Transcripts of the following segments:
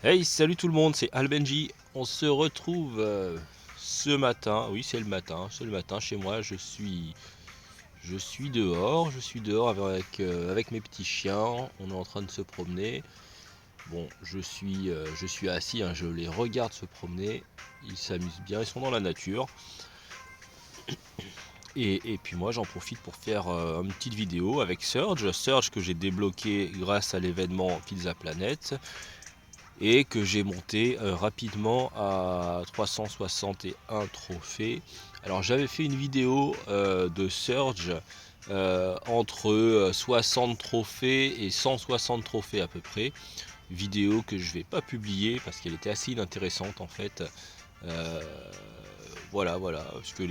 Hey, salut tout le monde, c'est Albenji. On se retrouve ce matin. Oui, c'est le matin chez moi. Je suis dehors avec mes petits chiens. On est en train de se promener. Bon, je suis assis, hein, je les regarde se promener. Ils s'amusent bien, ils sont dans la nature. Et puis moi, j'en profite pour faire une petite vidéo avec Surge que j'ai débloqué grâce à l'événement Pizza Planet. Et que j'ai monté rapidement à 361 trophées. Alors j'avais fait une vidéo de Surge entre 60 trophées et 160 trophées à peu près. Vidéo que je vais pas publier parce qu'elle était assez inintéressante en fait. Euh, voilà, parce que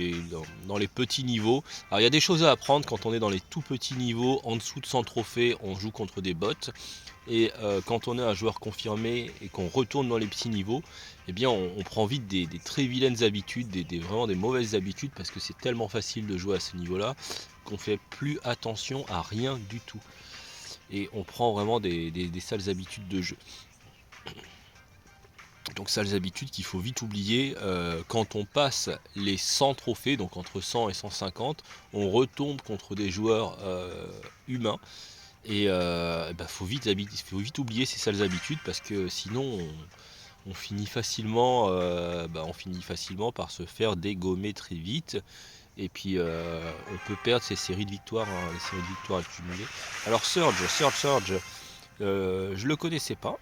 dans les petits niveaux, alors il y a des choses à apprendre quand on est dans les tout petits niveaux, en dessous de 100 trophées, on joue contre des bots. Et quand on est un joueur confirmé et qu'on retourne dans les petits niveaux, eh bien on prend vite des très vilaines habitudes, vraiment des mauvaises habitudes, parce que c'est tellement facile de jouer à ce niveau-là qu'on fait plus attention à rien du tout. Et on prend vraiment des sales habitudes de jeu. Donc sales habitudes qu'il faut vite oublier quand on passe les 100 trophées, donc entre 100 et 150, on retombe contre des joueurs humains. Et faut vite oublier ces sales habitudes parce que sinon on finit facilement par se faire dégommer très vite. Et puis on peut perdre ces séries de victoires, hein, les séries de victoires accumulées. Alors Surge, je le connaissais pas.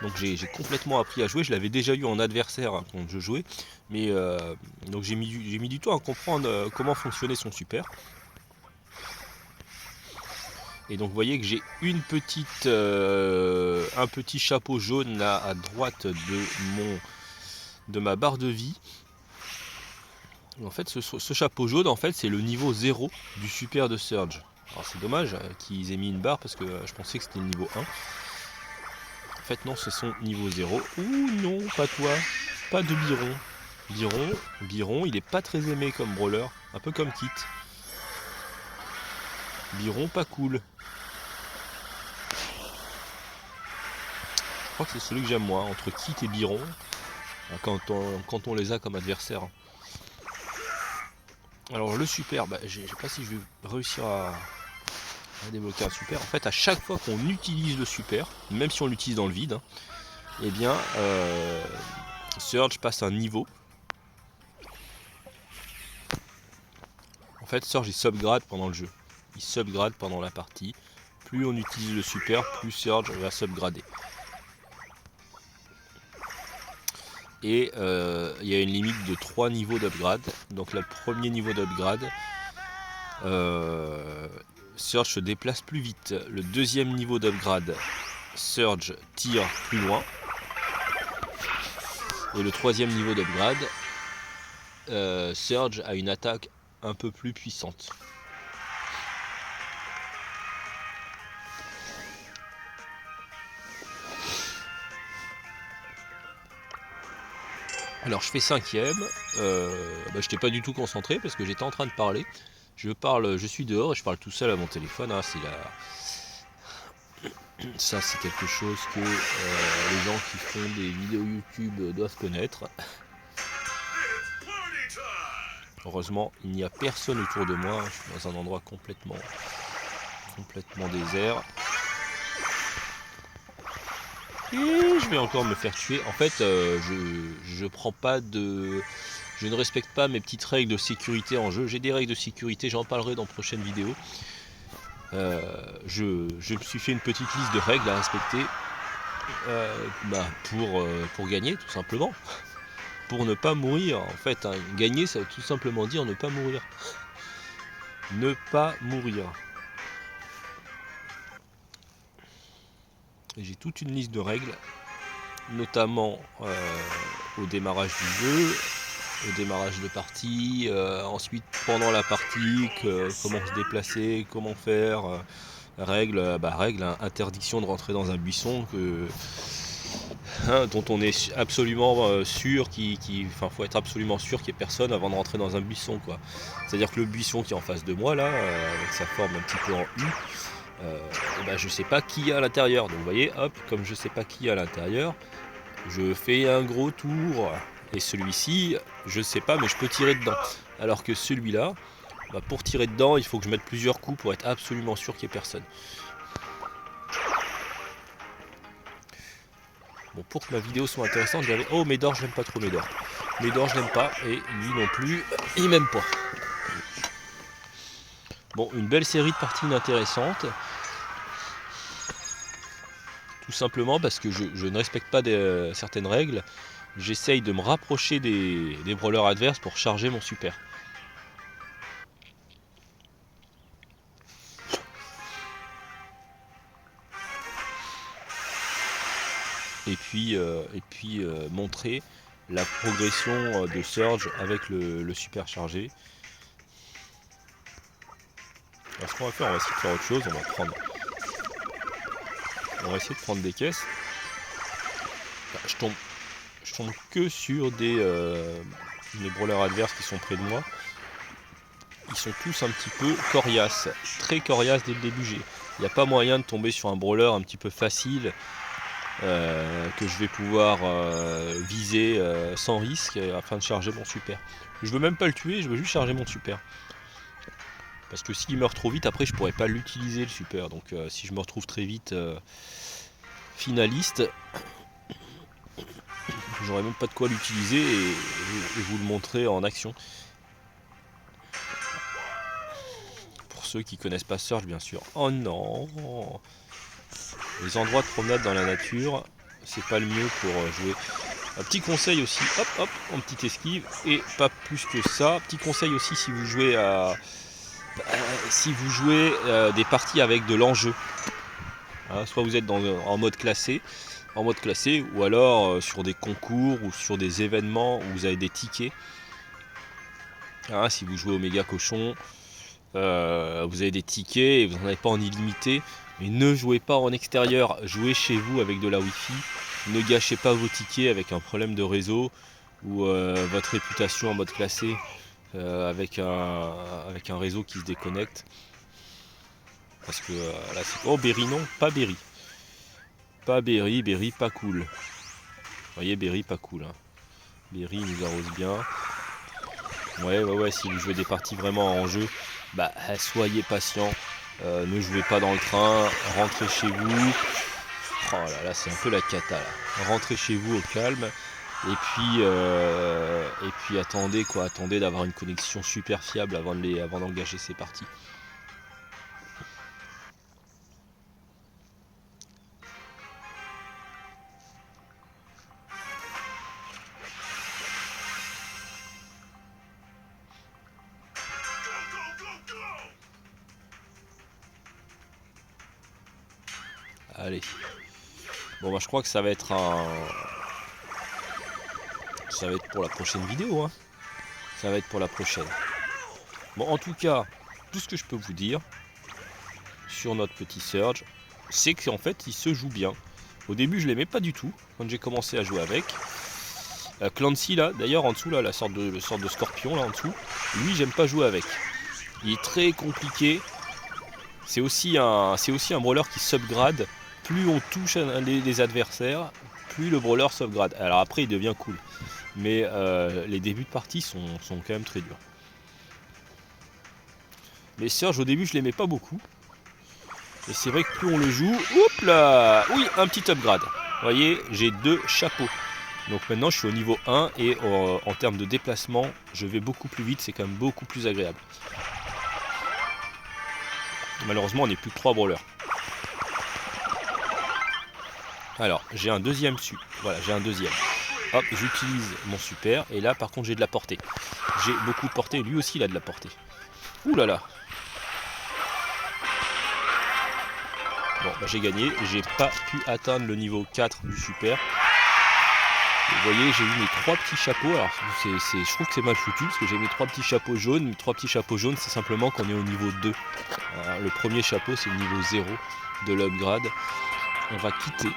Donc j'ai complètement appris à jouer. Je l'avais déjà eu en adversaire hein, quand je jouais. Mais donc j'ai mis du temps à comprendre comment fonctionnait son super. Et donc vous voyez que j'ai un petit chapeau jaune là à droite de ma barre de vie. Et en fait ce chapeau jaune en fait c'est le niveau 0 du super de Surge. Alors c'est dommage qu'ils aient mis une barre parce que je pensais que c'était le niveau 1. En fait non, c'est son niveau 0. Ouh non, pas toi, pas de Biron. Biron il est pas très aimé comme brawler, un peu comme Kit. Biron pas cool. Je crois que c'est celui que j'aime moi, entre Kit et Biron, quand on les a comme adversaires. Alors le super, je sais pas si je vais réussir à débloquer un super. En fait, à chaque fois qu'on utilise le super, même si on l'utilise dans le vide, hein, eh bien, Surge passe un niveau. En fait, Surge il subgrade pendant le jeu. Il subgrade pendant la partie. Plus on utilise le super, plus Surge va subgrader. Et il y a une limite de 3 niveaux d'upgrade. Donc le premier niveau d'upgrade, Surge se déplace plus vite. Le deuxième niveau d'upgrade, Surge tire plus loin. Et le troisième niveau d'upgrade, Surge a une attaque un peu plus puissante. Alors je fais 5ème, je n'étais pas du tout concentré parce que j'étais en train de parler. Je suis dehors et je parle tout seul à mon téléphone. Hein, ça c'est quelque chose que les gens qui font des vidéos YouTube doivent connaître. Heureusement il n'y a personne autour de moi, je suis dans un endroit complètement désert. Et je vais encore me faire tuer. En fait je ne respecte pas mes petites règles de sécurité en jeu. J'ai des règles de sécurité, j'en parlerai dans prochaine vidéo. Je me suis fait une petite liste de règles à respecter pour gagner tout simplement. Pour ne pas mourir en fait. Hein. Gagner ça veut tout simplement dire ne pas mourir. Ne pas mourir. J'ai toute une liste de règles, notamment au démarrage du jeu, au démarrage de partie, ensuite pendant la partie, comment se déplacer, comment faire, règle, interdiction de rentrer dans un buisson dont on est absolument sûr faut être absolument sûr qu'il n'y ait personne avant de rentrer dans un buisson quoi. C'est-à-dire que le buisson qui est en face de moi là, avec sa forme un petit peu en U, ben, je sais pas qui y a à l'intérieur. Donc vous voyez, hop, comme je sais pas qui y a à l'intérieur, je fais un gros tour. Et celui-ci, je sais pas, mais je peux tirer dedans. Alors que celui-là, bah, pour tirer dedans, il faut que je mette plusieurs coups pour être absolument sûr qu'il n'y ait personne. Bon, pour que ma vidéo soit intéressante, j'avais... Oh, Médor, je l'aime pas trop, Médor. Médor, je l'aime pas, et lui non plus, il m'aime pas. Bon, une belle série de parties inintéressantes. Tout simplement parce que je ne respecte pas certaines règles. J'essaye de me rapprocher des brawlers adverses pour charger mon super. Et puis montrer la progression de Surge avec le super chargé. Alors ce qu'on va faire, on va essayer de faire autre chose, on va essayer de prendre des caisses. Je tombe que sur des brawlers adverses qui sont près de moi. Ils sont tous un petit peu coriaces, très coriaces dès le début. Il n'y a pas moyen de tomber sur un brawler un petit peu facile que je vais pouvoir viser sans risque afin de charger mon super. Je veux même pas le tuer, je veux juste charger mon super. Parce que s'il meurt trop vite, après je pourrais pas l'utiliser le super. Donc si je me retrouve très vite finaliste, j'aurais même pas de quoi l'utiliser et vous le montrer en action. Pour ceux qui connaissent pas Surge, bien sûr. Oh non! Les endroits de promenade dans la nature, c'est pas le mieux pour jouer. Un petit conseil aussi, hop hop, en petite esquive, et pas plus que ça. Petit conseil aussi si vous jouez des parties avec de l'enjeu. Hein, soit vous êtes en mode classé, ou alors sur des concours ou sur des événements où vous avez des tickets. Hein, si vous jouez au méga cochon, vous avez des tickets et vous n'en avez pas en illimité. Mais ne jouez pas en extérieur, jouez chez vous avec de la wifi. Ne gâchez pas vos tickets avec un problème de réseau ou votre réputation en mode classé avec un réseau qui se déconnecte. Parce que là c'est... Oh Berry non, pas Berry. Pas Berry, Berry pas cool. Vous voyez Berry pas cool. Hein. Berry nous arrose bien. Ouais, si vous jouez des parties vraiment en jeu, bah soyez patient. Ne jouez pas dans le train, rentrez chez vous. Oh là là, c'est un peu la cata là. Rentrez chez vous au calme. Et puis attendez quoi, attendez d'avoir une connexion super fiable avant d'engager ces parties. Allez. Bon bah je crois que ça va être pour la prochaine vidéo. Hein. Ça va être pour la prochaine. Bon en tout cas, tout ce que je peux vous dire sur notre petit Surge, c'est qu'en fait il se joue bien. Au début je l'aimais pas du tout quand j'ai commencé à jouer avec. Clancy là, d'ailleurs en dessous là, la sorte de scorpion là en dessous, lui j'aime pas jouer avec. Il est très compliqué. C'est aussi un brawler qui subgrade. Plus on touche les adversaires, plus le brawler subgrade. Alors après il devient cool. Mais les débuts de partie sont quand même très durs. Mais Surge au début je l'aimais pas beaucoup. Et c'est vrai que plus on le joue, hop là, oui, un petit upgrade. Vous voyez, j'ai 2 chapeaux. Donc maintenant je suis au niveau 1 et en termes de déplacement, je vais beaucoup plus vite, c'est quand même beaucoup plus agréable. Malheureusement on n'est plus que 3 brawlers. Alors j'ai un deuxième voilà, j'ai un deuxième. Hop, j'utilise mon super et là par contre j'ai de la portée. J'ai beaucoup de portée, lui aussi il a de la portée. Ouh là là. Bon bah j'ai gagné, j'ai pas pu atteindre le niveau 4 du super. Vous voyez, j'ai mis mes 3 petits chapeaux. Alors, je trouve que c'est mal foutu parce que j'ai mis 3 petits chapeaux jaunes. Mes 3 petits chapeaux jaunes, c'est simplement qu'on est au niveau 2. Alors, le premier chapeau, c'est le niveau 0 de l'upgrade. On va quitter.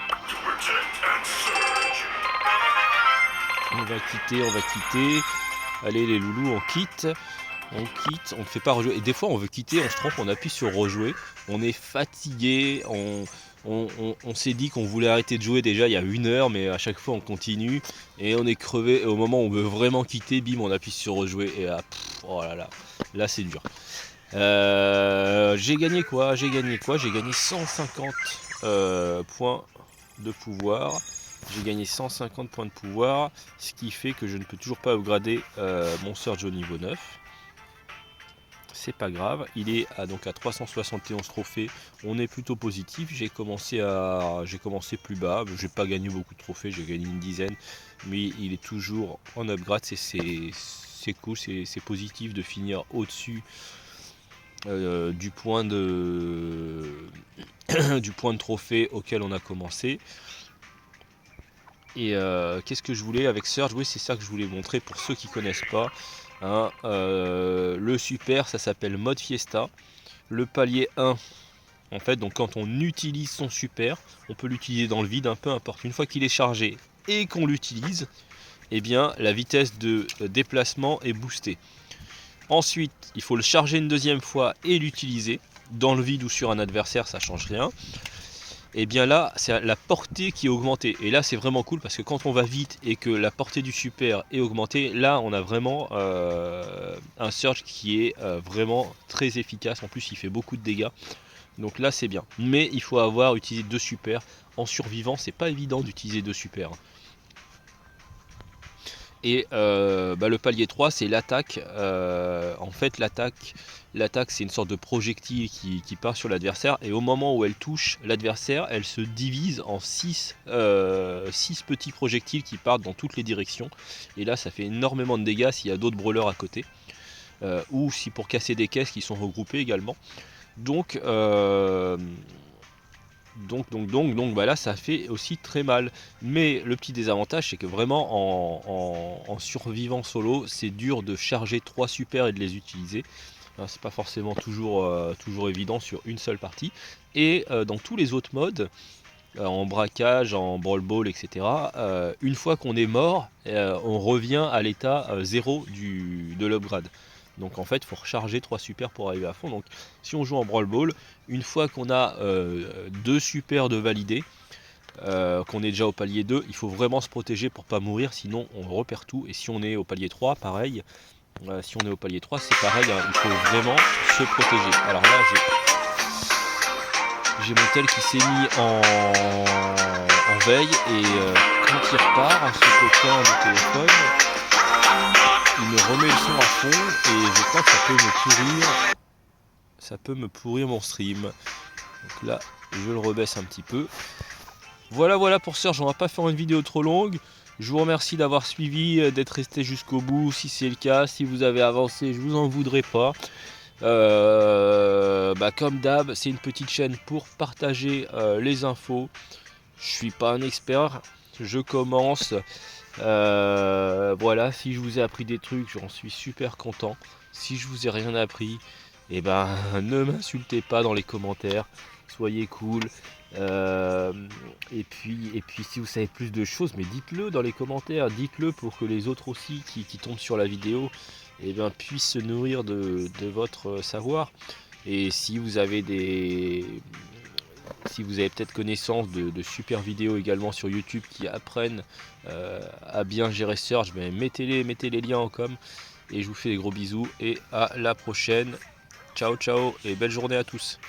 On va quitter. Allez, les loulous, on quitte. On quitte, on ne fait pas rejouer. Et des fois, on veut quitter, on se trompe, on appuie sur rejouer. On est fatigué, on s'est dit qu'on voulait arrêter de jouer déjà il y a 1 heure, mais à chaque fois, on continue. Et on est crevé. Et au moment où on veut vraiment quitter, bim, on appuie sur rejouer. Et là, oh là là, là, c'est dur. J'ai gagné quoi? J'ai gagné 150 points de pouvoir. J'ai gagné 150 points de pouvoir, ce qui fait que je ne peux toujours pas upgrader mon Surge au niveau 9. C'est pas grave, il est donc à 371 trophées, on est plutôt positif. J'ai commencé plus bas, j'ai pas gagné beaucoup de trophées, j'ai gagné une dizaine, mais il est toujours en upgrade, c'est cool, c'est positif de finir au-dessus du point de du point de trophée auquel on a commencé. Et qu'est-ce que je voulais avec Surge? Oui, c'est ça que je voulais montrer pour ceux qui connaissent pas. Hein, le super, ça s'appelle mode fiesta. Le palier 1, en fait, donc quand on utilise son super, on peut l'utiliser dans le vide, peu importe. Une fois qu'il est chargé et qu'on l'utilise, eh bien la vitesse de déplacement est boostée. Ensuite, il faut le charger une deuxième fois et l'utiliser. Dans le vide ou sur un adversaire, ça change rien. Et bien là, c'est la portée qui est augmentée. Et là, c'est vraiment cool parce que quand on va vite et que la portée du super est augmentée, là, on a vraiment un Surge qui est vraiment très efficace. En plus, il fait beaucoup de dégâts. Donc là, c'est bien. Mais il faut avoir utilisé 2 super. En survivant, c'est pas évident d'utiliser 2 super. Et le palier 3, c'est l'attaque. En fait, l'attaque, c'est une sorte de projectile qui part sur l'adversaire. Et au moment où elle touche l'adversaire, elle se divise en 6 petits projectiles qui partent dans toutes les directions. Et là, ça fait énormément de dégâts s'il y a d'autres brawlers à côté. Ou si pour casser des caisses qui sont regroupées également. Donc là ça fait aussi très mal. Mais le petit désavantage, c'est que vraiment en survivant solo, c'est dur de charger 3 super et de les utiliser. C'est pas forcément toujours évident sur une seule partie. Et dans tous les autres modes, en braquage, en brawl ball, etc., une fois qu'on est mort, on revient à l'état 0 de l'upgrade. Donc en fait, il faut recharger 3 super pour arriver à fond. Donc si on joue en Brawl Ball, une fois qu'on a 2 super de validés, qu'on est déjà au palier 2, il faut vraiment se protéger pour pas mourir, sinon on repère tout. Et si on est au palier 3, pareil. Si on est au palier 3, c'est pareil, hein, il faut vraiment se protéger. Alors là, j'ai mon tel qui s'est mis en veille et quand il repart, ce copain de téléphone, il me remet le son à fond et je crois que ça peut me pourrir mon stream. Donc là, je le rebaisse un petit peu. Voilà pour Surge, on va pas faire une vidéo trop longue. Je vous remercie d'avoir suivi, d'être resté jusqu'au bout. Si c'est le cas, si vous avez avancé, je vous en voudrais pas. Comme d'hab, c'est une petite chaîne pour partager les infos. Je suis pas un expert, je commence. Voilà, si je vous ai appris des trucs, j'en suis super content. Si je vous ai rien appris, eh ben ne m'insultez pas dans les commentaires. Soyez cool. Et puis si vous savez plus de choses, mais dites-le dans les commentaires. Dites-le pour que les autres aussi qui tombent sur la vidéo puissent se nourrir de votre savoir. Et si vous avez peut-être connaissance de super vidéos également sur YouTube qui apprennent à bien gérer Surge, mettez les liens en com. Et je vous fais des gros bisous et à la prochaine. Ciao et belle journée à tous.